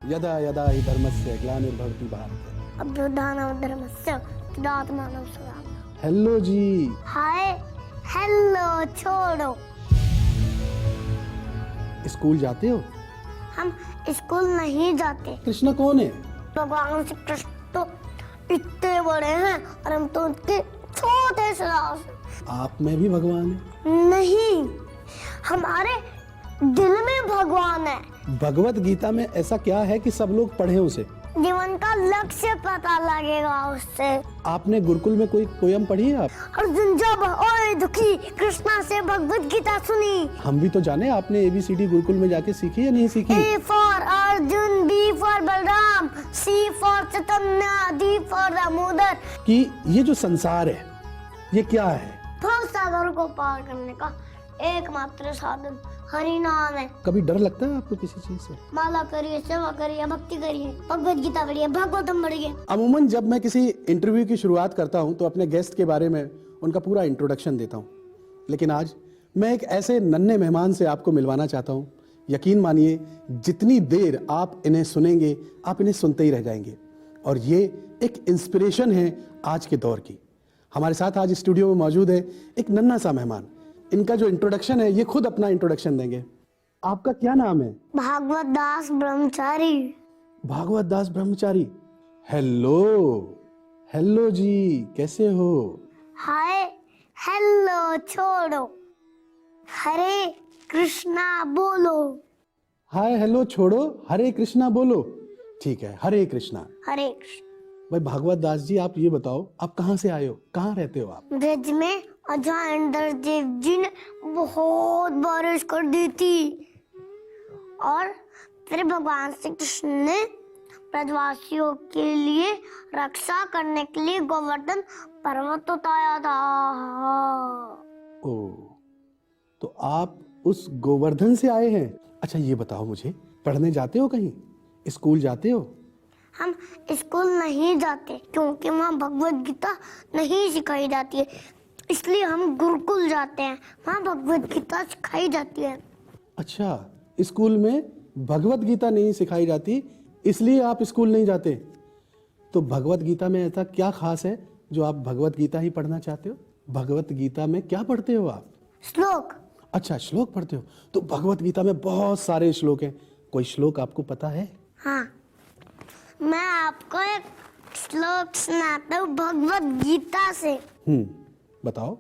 यदा यदा हि धर्मस्य ग्लानिर्भवति भारत। अभ्युत्थानमधर्मस्य तदात्मानं सदाम्यहम्। हेलो जी। हाय हेलो छोड़ो। स्कूल जाते हो? हम स्कूल नहीं जाते। कृष्ण कौन है? भगवान श्री कृष्ण तो इतने बड़े हैं और हम तो उनके छोटे से दास हैं। आप में भी भगवान है? नहीं, हमारे दिल में भगवान है। भगवत गीता में ऐसा क्या है कि सब लोग पढ़े उसे? जीवन का लक्ष्य पता लगेगा उससे। आपने गुरुकुल में कोई पोयम पढ़ी है आप? अर्जुन जब ओए दुखी कृष्णा से भगवत गीता सुनी। हम भी तो जाने आपने ABCD गुरुकुल में जाके सीखी या नहीं सीखी? A for Arjun, B for Balram, C for Chaitanya, D for Damodar. कि ये जो संसार है ये क्या है? भव सागर को पार करने का एकमात्र साधन हरि नाम है। कभी डर लगता है आपको किसी चीज से? माला करिए, सेवा करिए, भक्ति करिए, भगवत गीता पढ़िए, भागवतम पढ़िए। अमूमन जब मैं किसी इंटरव्यू की शुरुआत करता हूं तो अपने गेस्ट के बारे में उनका पूरा इंट्रोडक्शन देता हूं, लेकिन आज मैं एक ऐसे नन्हे मेहमान से आपको मिलवाना चाहता हूं। यकीन मानिए जितनी देर आप इन्हें सुनेंगे आप इन्हें सुनते ही रह जाएंगे, और ये एक इंस्पिरेशन है आज के दौर की। हमारे साथ आज स्टूडियो में मौजूद है एक नन्हा सा मेहमान। इनका जो इंट्रोडक्शन है ये खुद अपना इंट्रोडक्शन देंगे। आपका क्या नाम है? भागवत दास ब्रह्मचारी। भागवत दास ब्रह्मचारी। हेलो हेलो जी, कैसे हो? हाय हेलो छोड़ो, हरे कृष्णा बोलो। हाय हेलो छोड़ो, हरे कृष्णा बोलो। ठीक है, हरे कृष्णा। हरे कृष्ण। भाई भागवत दास जी, आप ये बताओ आप कहाँ से आए हो, कहाँ रहते हो आप? ब्रज में अजय इंद्र देव जी ने बहुत बारिश कर दी थी, और फिर भगवान श्री कृष्ण ने ब्रजवासियों के लिए रक्षा करने के लिए गोवर्धन पर्वत उठाया था। ओ, तो आप उस गोवर्धन से आए हैं? अच्छा ये बताओ मुझे, पढ़ने जाते हो कहीं, स्कूल जाते हो? हम स्कूल नहीं जाते क्योंकि वहाँ भगवत गीता नहीं सिखाई जाती है, इसलिए हम गुरुकुल जाते हैं, वहाँ भगवत गीता सिखाई जाती है। अच्छा, स्कूल में भगवत गीता नहीं सिखाई जाती इसलिए आप स्कूल नहीं जाते। तो भगवत गीता में ऐसा क्या खास है जो आप भगवत गीता ही पढ़ना चाहते हो? भगवत गीता में क्या पढ़ते हो आप? श्लोक। अच्छा, श्लोक पढ़ते हो। तो भगवत गीता में बहुत सारे श्लोक हैं, कोई श्लोक आपको पता है? हाँ, मैं आपको एक श्लोक सुनाता हूँ भगवत गीता से। बताओ।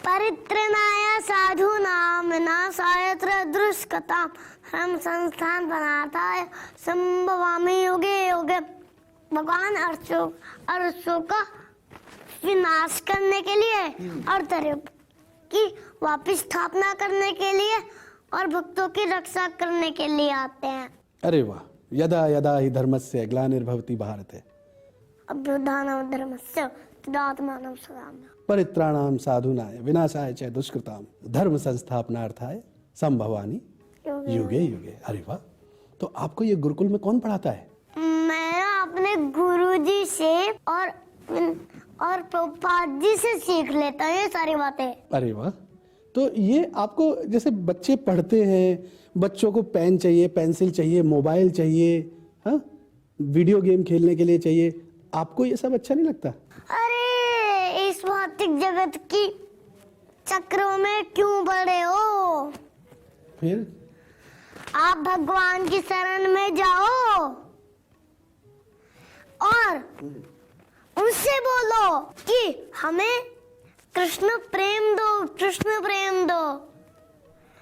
परित्रणाय साधूनां विनाशाय दुष्कृतां धर्म संस्थान बनाताय संभवामि युगे युगे। भगवान अर्जुन का विनाश करने के लिए और धर्म की वापस स्थापना करने के लिए और भक्तों की रक्षा करने के लिए आते हैं। अरे वाह, यदा यदा हि धर्मस्य ग्लानिर्भवति भारत। अभ्युत्थानमधर्मस्य तदात्मानं सदाम्यहम्। परित्राणाम साधूनाय विनाशाय च दुष्कृताम धर्म संस्थापनार्थाय संभवानि युगे युगे। अरे वाह, तो आपको ये गुरुकुल में कौन पढ़ाता है? मैं अपने गुरुजी से और प्रभुपाद जी से सीख लेता हूँ ये सारी बातें। अरे वाह, तो ये आपको जैसे बच्चे पढ़ते हैं, बच्चों को पेन चाहिए, पेंसिल चाहिए, मोबाइल चाहिए, हाँ, वीडियो गेम खेलने के लिए चाहिए, आपको ये सब अच्छा नहीं लगता? अरे इस भौतिक जगत की चक्रों में क्यों पड़े हो? फिर आप भगवान की शरण में जाओ और उनसे बोलो कि हमें कृष्ण प्रेम दो, कृष्ण प्रेम दो।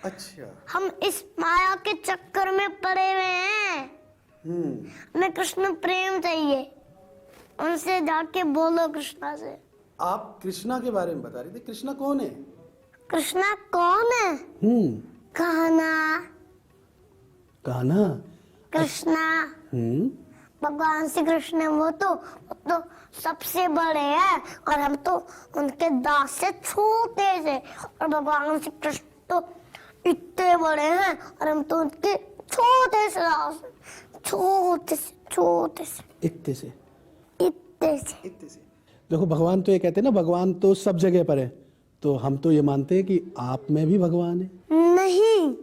अच्छा, हम इस माया के चक्कर में पड़े हुए हैं, हमें कृष्ण प्रेम चाहिए। उनसे जाके बोलो कृष्णा से। आप कृष्णा के बारे में बता रहे थे, कृष्णा कौन है? कृष्णा कौन है? कहना। कान्हा। कृष्णा भगवान श्री कृष्ण है, वो तो सबसे बड़े हैं और हम तो उनके दास से छोटे से, और भगवान श्री कृष्ण तो इतने बड़े हैं और हम तो उनके छोटे से दास, छोटे से छोटे से इतने से इतने से इतने से। देखो भगवान तो ये कहते हैं ना, भगवान तो सब जगह पर है, तो हम तो ये मानते हैं कि आप में भी भगवान है। नहीं,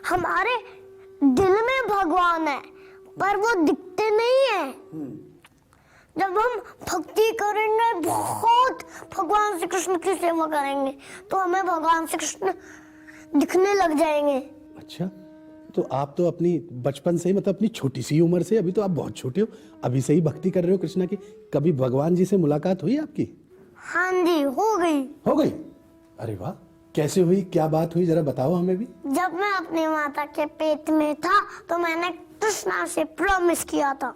हमारे दिल में भगवान है, पर वो दिखते नहीं है। जब हम भक्ति करेंगे, बहुत भगवान श्री कृष्ण की सेवा करेंगे, तो हमें भगवान श्री कृष्ण दिखने लग जाएंगे। अच्छा, तो आप तो अपनी बचपन से ही, मतलब अपनी छोटी सी उम्र से, अभी तो आप बहुत छोटे हो, अभी से ही भक्ति कर रहे हो कृष्णा की। कभी भगवान जी से मुलाकात हुई आपकी? हाँ जी, हो गई। हो गई? अरे वाह, कैसे हुई, क्या बात हुई, जरा बताओ हमें भी। जब मैं अपनी माता के पेट में था तो मैंने कृष्णा से प्रॉमिस किया था,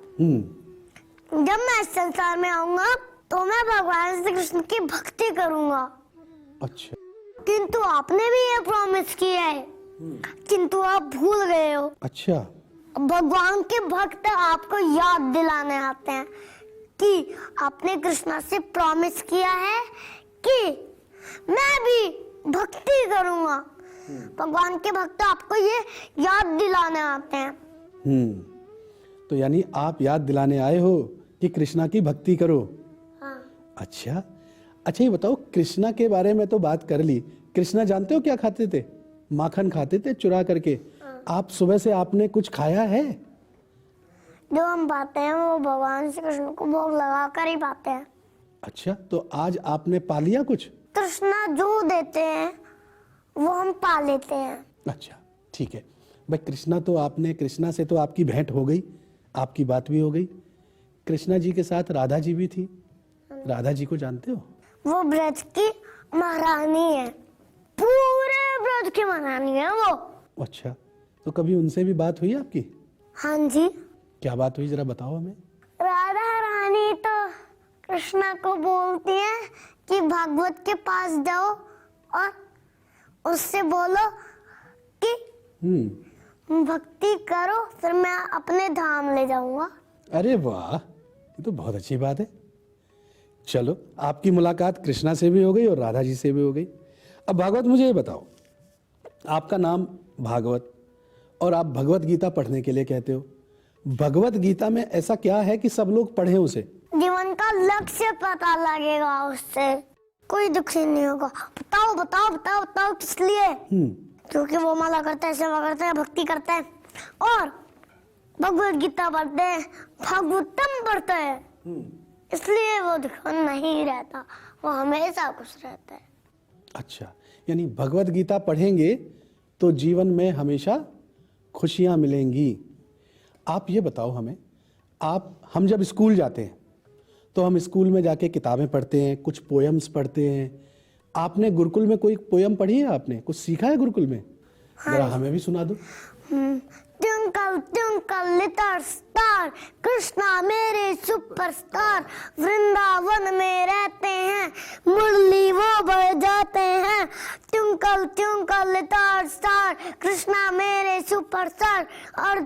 जब मैं इस संसार में आऊंगा तो मैं भगवान श्री कृष्ण की भक्ति करूंगा। अच्छा। किंतु आपने भी ये प्रॉमिस किया है, किंतु आप भूल गए हो। अच्छा। भगवान के भक्त आपको याद दिलाने आते हैं कि आपने कृष्णा से प्रॉमिस किया है कि मैं भी भक्ति करूंगा। भगवान के भक्त आपको ये याद दिलाने आते हैं। तो यानी आप याद दिलाने आए हो कि कृष्णा की भक्ति करो। हाँ। अच्छा, ये बताओ, कृष्णा के बारे में तो बात कर ली। कृष्णा जानते हो क्या खाते थे? माखन खाते थे चुरा करके। आप सुबह से आपने कुछ खाया है? जो हम पाते हैं वो भगवान श्री कृष्ण को भोग लगा कर ही पाते हैं। अच्छा, तो आज आपने पा लिया कुछ? कृष्णा जो देते हैं वो हम पा लेते हैं। अच्छा, ठीक है भाई। कृष्णा से तो आपकी भेंट हो गई, आपकी बात भी हो गई। कृष्णा जी के साथ राधा जी भी थी। राधा जी को जानते हो? वो ब्रज की महारानी है, पूरे ब्रज की महारानी है वो। अच्छा, तो कभी उनसे भी बात हुई आपकी? हाँ जी। क्या बात हुई, जरा बताओ हमें। राधा रानी तो कृष्णा को बोलती है कि भागवत के पास जाओ और उससे बोलो कि भक्ति करो, फिर मैं अपने धाम ले जाऊंगा। अरे वाह, ये तो बहुत अच्छी बात है। चलो, आपकी मुलाकात कृष्णा से भी हो गई और राधा जी से भी हो गई। अब भागवत, मुझे ये बताओ, आपका नाम भागवत और आप भगवत गीता पढ़ने के लिए कहते हो। भगवत गीता में ऐसा क्या है कि सब लोग पढ़ें उसे? जीवन का लक्ष्य पता लगेगा उससे, कोई दुखी नहीं होगा। बताओ बताओ बताओ बताओ, किस लिए? क्योंकि वो माला करते हैं, सेवा करते हैं, भक्ति करते हैं और भगवत गीता पढ़ते हैं, भागवतम पढ़ते हैं, इसलिए वो दुख नहीं रहता, वो हमेशा खुश रहता है। अच्छा, यानी भगवत गीता पढ़ेंगे तो जीवन में हमेशा खुशियां मिलेंगी। आप ये बताओ हमें, हम जब स्कूल जाते हैं तो हम स्कूल में जाके किताबें पढ़ते हैं, कुछ पोएम्स पढ़ते हैं। आपने गुरुकुल में कोई पोएम पढ़ी है? आपने कुछ सीखा है गुरुकुल में? जरा हमें भी सुना दो। Twinkle twinkle little star, Krishna मेरे सुपरस्टार, वृंदावन में रहते हैं, मुरली वो बजाते हैं। Twinkle twinkle little star, Krishna मेरे सुपरस्टार, और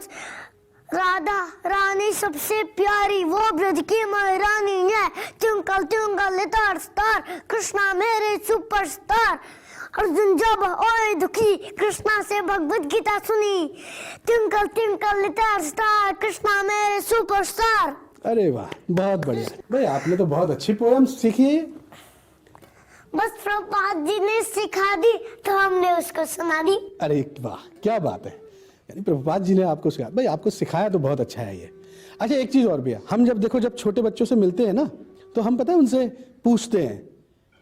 राधा रानी सबसे प्यारी, वो ब्रज की महारानी है। Twinkle twinkle little star, Krishna मेरे सुपरस्टार। अर्जुन जब ओए दुखी, कृष्णा से भगवत गीता सुनी। Twinkle twinkle little star, Krishna मेरे सुपरस्टार। अरे वाह, बहुत बढ़िया भाई, आपने तो बहुत अच्छी पोएम्स सीखी है। बस प्रभुपाद जी ने सिखा दी तो हमने उसको सुना दी। अरे वाह, क्या बात है, यानी प्रभुपाद जी ने आपको सिखाया। भाई आपको सिखाया तो बहुत अच्छा है ये। अच्छा, एक चीज और भी है, हम जब छोटे बच्चों से मिलते हैं ना, तो हम पता है उनसे पूछते हैं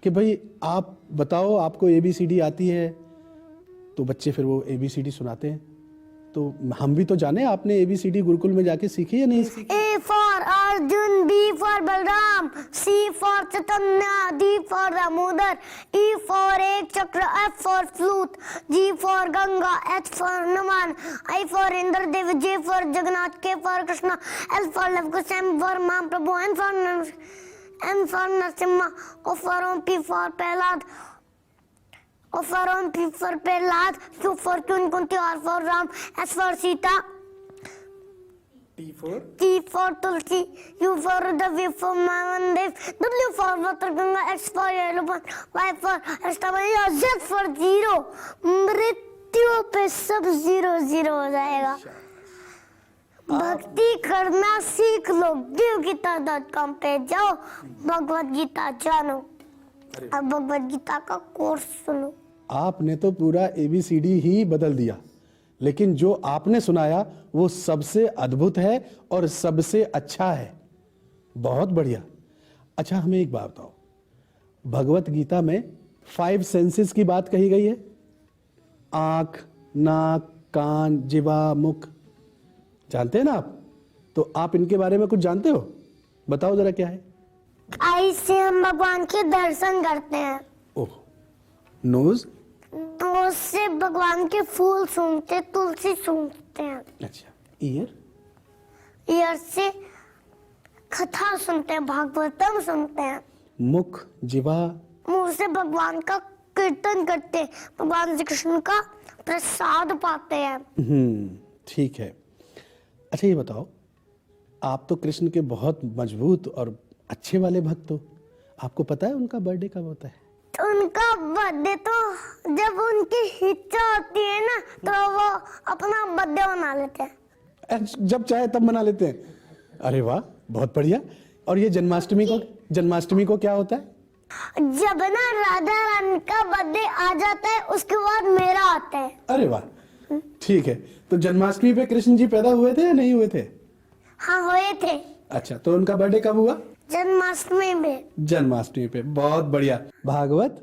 कि भाई आप बताओ, आपको ABCD आती है? तो बच्चे फिर वो ABCD सुनाते हैं। तो हम भी तो जाने, आपने ABCD गुरुकुल में जाके सीखी या नहीं सीखी? A for Arjun, B for Balram, C for Chaitanya, D for Damodar, E for एक चक्र, F for flute, G for Ganga, H for Hanuman, I for Indradev, J for Jagannath, K for Krishna, L for Lavkush, M for Mahaprabhu, N for Narasimha, O for P for Prahlad, O for P for Prahlad, Q for Kunti, R for Ram, S for Sita, T for Tulsi, U for Rudrav, V for Mahadev, W for वत्रगंगा, X for यलोपन, Y for Ashtabhuja, Z for zero. मृत्यु पे सब 0 हो जाएगा। भक्ति करना सीख लो, devgita.com पे जाओ, भगवत गीता जानो, अब भगवत गीता का कोर्स सुनो। आपने तो पूरा ABCD ही बदल दिया, लेकिन जो आपने सुनाया वो सबसे अद्भुत है और सबसे अच्छा है। बहुत बढ़िया। अच्छा, हमें एक बात बताओ, भगवत गीता में 5 सेंसेस की बात कही गई है, आंख, नाक, कान, जिह्वा, मुख, जानते हैं ना आप? तो आप इनके बारे में कुछ जानते हो? बताओ जरा क्या है। आई से हम भगवान के दर्शन करते हैं। ओह। नोज? नोज से भगवान के फूल सूंघते, तुलसी सूंघते हैं। अच्छा। ईयर? ईयर से कथा सुनते हैं, भागवतम सुनते हैं। मुख, जिह्वा? मुंह से भगवान का कीर्तन करते हैं, भगवान श्री कृष्ण का प्रसाद पाते हैं। ठीक है। अच्छा ये बताओ, आप तो कृष्ण के बहुत मजबूत और अच्छे वाले भक्त हो, आपको पता है उनका बर्थडे कब होता है? तो उनका बर्थडे तो जब उनकी इच्छा होती है ना, तो वो अपना बर्थडे मना लेते हैं। जब चाहे तब मना लेते हैं। अरे वाह, बहुत बढ़िया। और ये जन्माष्टमी को क्या होता है? जब ना राधा रानी का बर्थडे आ जाता है, उसके बाद मेरा आता है। अरे वाह, ठीक है। तो जन्माष्टमी पे कृष्ण जी पैदा हुए थे या नहीं हुए थे? हाँ, हुए थे। अच्छा, तो उनका बर्थडे कब हुआ? जन्माष्टमी में। जन्माष्टमी पे, बहुत बढ़िया। भागवत,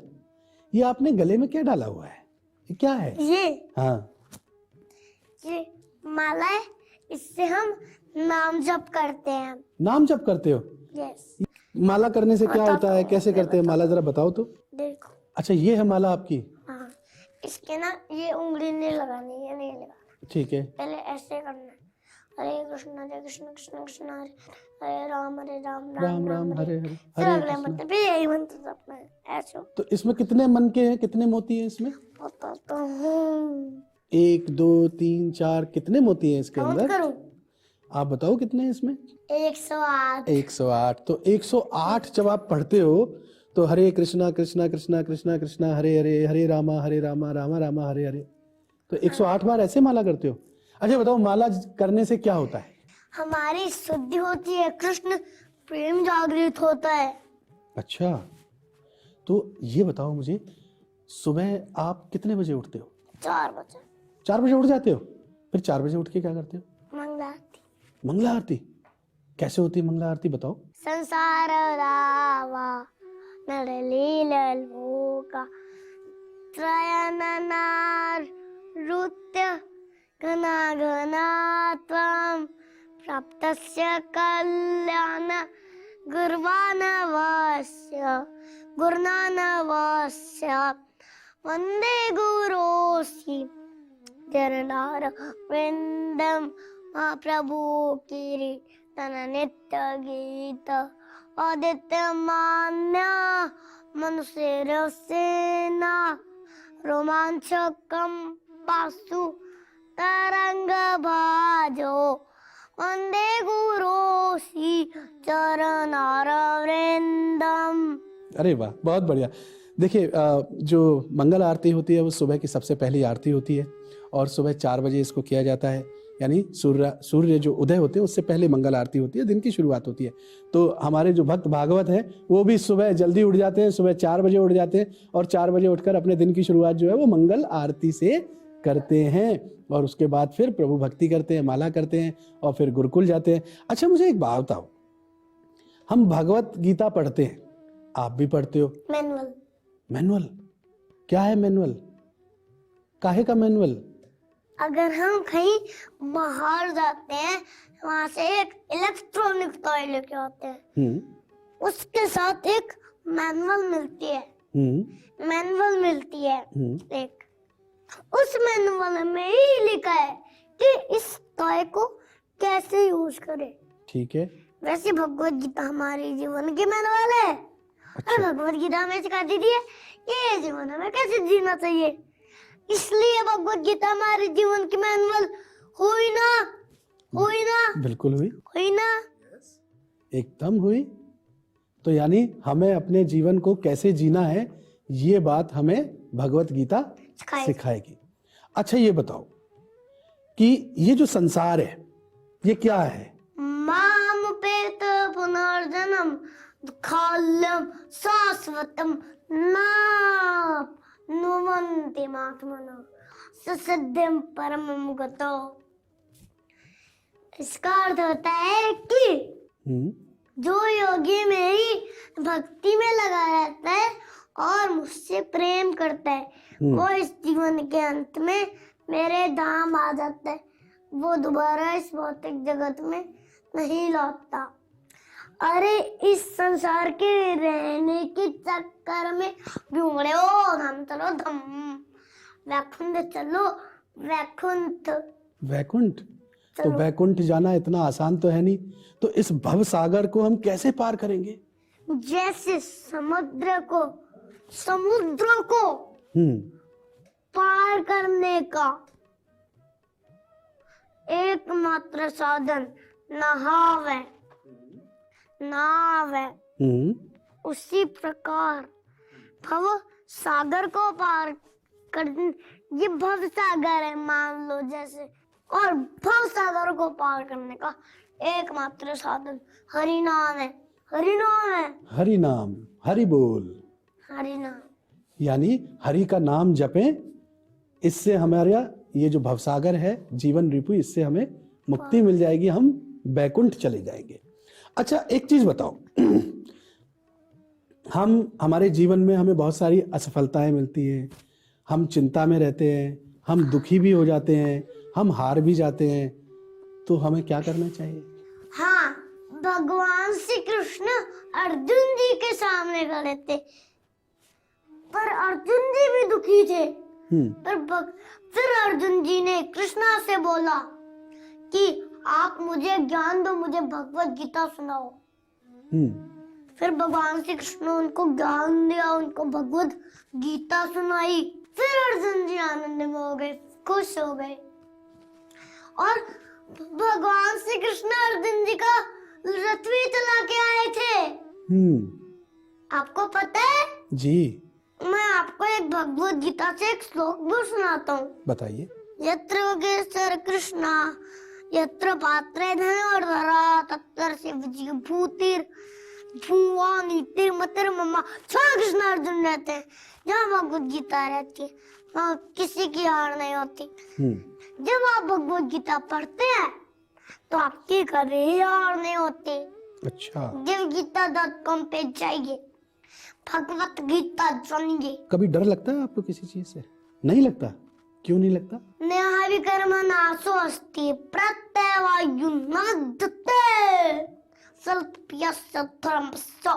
ये आपने गले में क्या डाला हुआ है, ये क्या है? ये हाँ, ये माला है, इससे हम नाम जप करते हैं। नाम जप करते हो? यस। माला करने से क्या होता है, कैसे करते हैं माला, जरा बताओ तो। देखो। अच्छा, ये है माला आपकी? हाँ, इसके ना ये उंगली नहीं लगानी, ये नहीं लगानी। ठीक है। पहले ऐसे करना है, हरे कृष्ण कृष्ण कृष्ण हरे हरे राम राम राम हरे हरे फिर हरे अगले कृष्ण। मंत्र भी यही मंत्र जपना है, ऐसे। तो इसमें कितने मन के हैं, कितने मोती हैं इसमें? बताता हूँ। 1 2 3 4, कितने मोती हैं इसके काउंट अंदर? करूँ? आप बताओ कितने हैं इसमें? 108। 108। तो 108 जब आप पढ़ते हो तो हरे कृष्णा कृष्णा कृष्णा कृष्णा कृष्णा हरे हरे हरे रामा रामा रामा हरे हरे, तो 108 बार ऐसे माला करते हो? अच्छा बताओ, माला करने से क्या होता है? हमारी शुद्धि होती है, कृष्ण प्रेम जागृत होता है। अच्छा, तो ये बताओ मुझे, सुबह आप कितने बजे उठते हो? 4 बजे। 4 बजे उठ जाते हो? फिर 4 बजे उठ के क्या करते हो? मंगला आरती। मंगला आरती? कैसे होती है मंगला आरती, बताओ। संसार रावा नरलीलोका त्रयननार रुत्य घना घना त्वं प्राप्तस्य कल्याण गुरुनानवस्य वंदे गुरोसि चरणार वृंदम महाप्रभु कीर्तन नित्य गीत आदित्य मान्य मनुष्य सेना रोमांचकम पासु तरंग भाजो वंदे गुरोसि चरणार वृंदम। अरे वाह, बहुत बढ़िया। देखिए, जो मंगल आरती होती है वो सुबह की सबसे पहली आरती होती है और सुबह 4 बजे इसको किया जाता है, यानी सूर्य जो उदय होते हैं उससे पहले मंगल आरती होती है, दिन की शुरुआत होती है। तो हमारे जो भक्त भागवत हैं वो भी सुबह जल्दी उठ जाते हैं, सुबह 4 बजे उठ जाते हैं और 4 बजे उठकर अपने दिन की शुरुआत जो है वो मंगल आरती से करते हैं और उसके बाद फिर प्रभु भक्ति करते हैं, माला करते हैं और फिर गुरुकुल जाते हैं। अच्छा, मुझे एक बात बताओ, हम भगवत गीता पढ़ते हैं, आप भी पढ़ते हो? मैनुअल। मैनुअल क्या है? मैनुअल काहे का मैनुअल? अगर हम कहीं बाहर जाते हैं, वहां से एक इलेक्ट्रॉनिक टॉय लेके आते हैं, उसके साथ एक मैनुअल मिलती है। मैनुअल मिलती है एक, उस मैनुअल में ही लिखा है कि इस टॉय को कैसे यूज करें। ठीक है। वैसे भगवत गीता हमारे जीवन की मैनुअल है। अच्छा। और भगवत गीता में सिखा दी है कि जीवन हमें कैसे जीना चाहिए, इसलिए भगवत गीता हमारे जीवन की मैनुअल हुई ना? बिल्कुल हुई ना? एकदम हुई। तो यानी हमें अपने जीवन को कैसे जीना है ये बात हमें भगवत गीता सिखाएगी। अच्छा, ये बताओ कि ये जो संसार है ये क्या है? माम पेत पुनर्जन्म दुःखालयं शाश्वतं नाप्नुवन्ति महात्मनः सुसिद्धिं परमं गतो। इसका अर्थ होता है कि जो योगी मेरी भक्ति में लगा रहता है और मुझसे प्रेम करता है, वो इस जीवन के अंत में मेरे धाम आ जाता है, वो दोबारा इस भौतिक जगत में नहीं लौटता। अरे इस संसार के रहने के चक्कर में घूम रहे हो, धम चलो धम, वैकुंठ चलो वैकुंठ। वैकुंठ? तो वैकुंठ जाना इतना आसान तो है नहीं, तो इस भव सागर को हम कैसे पार करेंगे? जैसे समुद्र को पार करने का एकमात्र साधन नाव है, उसी प्रकार भव सागर को पार कर, ये भव सागर है मान लो जैसे, और भव सागर को पार करने का एकमात्र साधन हरि नाम है। हरि नाम, हरि बोल, हरि नाम, यानी हरि का नाम जपें, इससे हमारा ये जो भवसागर है जीवन रिपु, इससे हमें मुक्ति मिल जाएगी, हम बैकुंठ चले जाएंगे। अच्छा एक चीज बताओ, हमारे जीवन में हमें बहुत सारी असफलताएं मिलती हैं, हम चिंता में रहते हैं, हम दुखी भी हो जाते हैं, हम हार भी जाते हैं, तो हमें क्या करना चाहिए? हाँ, भगवान श्री कृष्ण अर्जुन जी के सामने खड़े थे, पर अर्जुन जी भी दुखी थे। फिर अर्जुन जी ने कृष्णा से बोला कि आप मुझे ज्ञान दो, मुझे भगवत गीता सुनाओ। फिर भगवान श्री कृष्ण उनको ज्ञान दिया, उनको भगवत गीता सुनाई। फिर अर्जुन जी आनंद में हो गए, खुश हो गए। और भगवान श्री कृष्ण अर्जुन जी का रथ भी चला के आए थे। आपको पता है? जी, मैं आपको एक भगवत गीता से एक श्लोक भी सुनाता हूँ। बताइए। यत्र योगेश्वर कृष्णा यत्र पात्रे धनुर्धरा तत्र शिवजी भूतिर भुवा नीतिर मतिर मम्मा। जहाँ कृष्ण अर्जुन रहते हैं, जहाँ भगवत गीता रहती है, वहाँ किसी की हार नहीं होती। जब आप भगवत गीता पढ़ते हैं तो आपकी कभी हार नहीं होती। अच्छा। givgita.com पे जाइए, भगवत गीता सुनिए। कभी डर लगता है आपको किसी चीज से? नहीं लगता? क्यों नहीं लगता? न्याय कर्म नाशो अस्ति प्रत्यवायुनादते स्वल्पयस्य धर्मस्य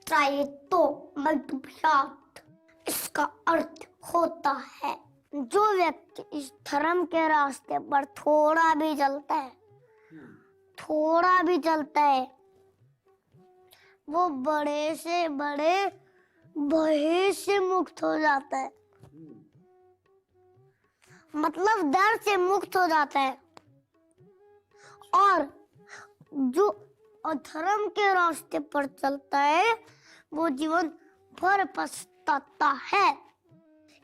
त्रायतो मल्पभ्यात्। इसका अर्थ होता है जो व्यक्ति इस धर्म के रास्ते पर थोड़ा भी चलता है, वो बड़े से बड़े भय से मुक्त हो जाता है, मतलब डर से मुक्त हो जाता है। और जो अधर्म के रास्ते पर चलता है वो जीवन भर पछताता है।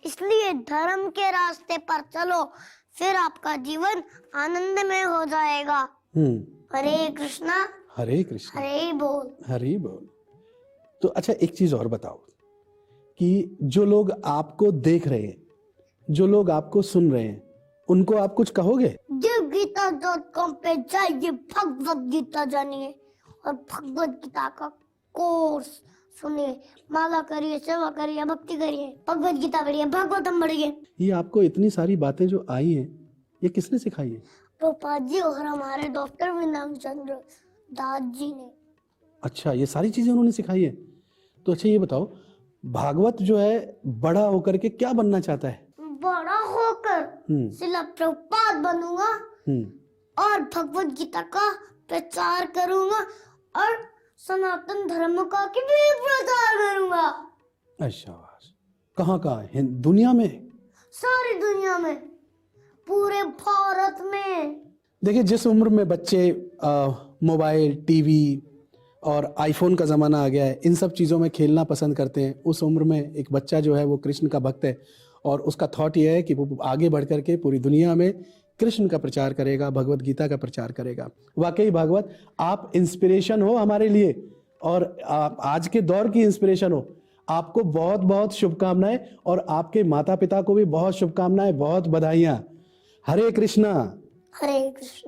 इसलिए धर्म के रास्ते पर चलो, फिर आपका जीवन आनंदमय हो जाएगा। हरे कृष्णा हरे कृष्णा हरे बोल हरे बोल। तो अच्छा एक चीज और बताओ कि जो लोग आपको देख रहे हैं, जो लोग आपको सुन रहे हैं, उनको आप कुछ कहोगे? givgita.com पे जाइए, भगवत गीता जानिए और भगवत गीता का कोर्स सुनिए, माला करिए, सेवा करिए, भक्ति करिए, भगवत गीता पढ़िए, भागवतम पढ़िए। ये आपको इतनी सारी बातें जो आई हैं, ये किसने सिखाई है? प्रभुपाद जी और हमारे डॉक्टर वृंदावन चंद्र दास जी ने। अच्छा, ये सारी चीजें उन्होंने सिखाई है। तो अच्छा ये बताओ, भागवत जो है बड़ा होकर के क्या बनना चाहता है? बड़ा होकर श्रील प्रभुपाद बनूंगा और भगवत गीता का प्रचार करूंगा और सनातन धर्म का भी प्रचार करूंगा। अच्छा, कहाँ दुनिया में? सारी दुनिया में, पूरे भारत में। देखिए, जिस उम्र में बच्चे मोबाइल, टीवी और आईफोन का ज़माना आ गया है, इन सब चीज़ों में खेलना पसंद करते हैं, उस उम्र में एक बच्चा जो है वो कृष्ण का भक्त है और उसका थॉट ये है कि वो आगे बढ़ करके पूरी दुनिया में कृष्ण का प्रचार करेगा, भगवत गीता का प्रचार करेगा। वाकई भागवत आप इंस्पिरेशन हो हमारे लिए, और आप आज के दौर की इंस्पिरेशन हो। आपको बहुत बहुत शुभकामनाएं और आपके माता पिता को भी बहुत शुभकामनाएं, बहुत बधाइयां। हरे कृष्णा। हरे कृष्ण।